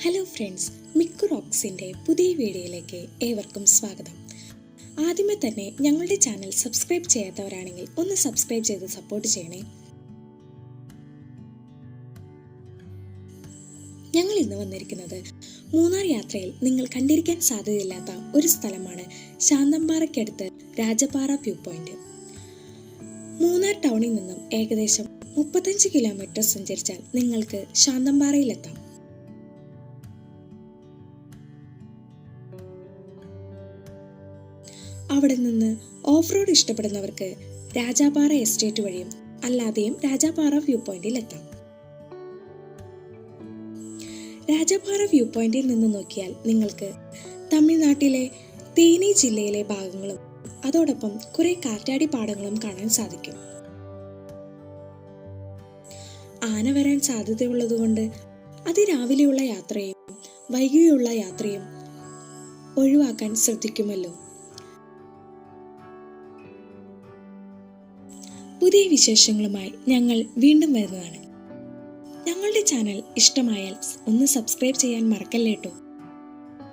Hello friends, Miku റോക്സിൻ്റെ പുതിയ വീഡിയോയിലേക്ക് ഏവർക്കും സ്വാഗതം. ആദ്യമേ തന്നെ ഞങ്ങളുടെ ചാനൽ സബ്സ്ക്രൈബ് ചെയ്യാത്തവരാണെങ്കിൽ ഒന്ന് സബ്സ്ക്രൈബ് ചെയ്ത് സപ്പോർട്ട് ചെയ്യണേ. ഞങ്ങൾ ഇന്ന് വന്നിരിക്കുന്നത് മൂന്നാർ യാത്രയിൽ നിങ്ങൾ കണ്ടിരിക്കാൻ സാധ്യതയില്ലാത്ത ഒരു സ്ഥലമാണ് ശാന്തമ്പാറയ്ക്കടുത്ത് രാജപാറ വ്യൂ പോയിന്റ്. മൂന്നാർ ടൗണിൽ നിന്നും ഏകദേശം 35 കിലോമീറ്റർ സഞ്ചരിച്ചാൽ നിങ്ങൾക്ക് ശാന്തമ്പാറയിലെത്താം. അവിടെ നിന്ന് ഓഫ് റോഡ് ഇഷ്ടപ്പെടുന്നവർക്ക് രാജാപാറ എസ്റ്റേറ്റ് വഴിയും അല്ലാതെയും രാജാപാറ വ്യൂ പോയിന്റിൽ എത്താം. രാജാപാറ വ്യൂ പോയിന്റിൽ നിന്ന് നോക്കിയാൽ നിങ്ങൾക്ക് തമിഴ്നാട്ടിലെ തേനി ജില്ലയിലെ ഭാഗങ്ങളും അതോടൊപ്പം കുറെ കാറ്റാടി പാടങ്ങളും കാണാൻ സാധിക്കും. ആന വരാൻ സാധ്യതയുള്ളതുകൊണ്ട് അതിരാവിലെയുള്ള യാത്രയും വൈകിയുള്ള യാത്രയും ഒഴിവാക്കാൻ ശ്രദ്ധിക്കുമല്ലോ. പുതിയ വിശേഷങ്ങളുമായി ഞങ്ങൾ വീണ്ടും വരുന്നതാണ്. ഞങ്ങളുടെ ചാനൽ ഇഷ്ടമായാൽ ഒന്ന് സബ്സ്ക്രൈബ് ചെയ്യാൻ മറക്കല്ലേട്ടോ.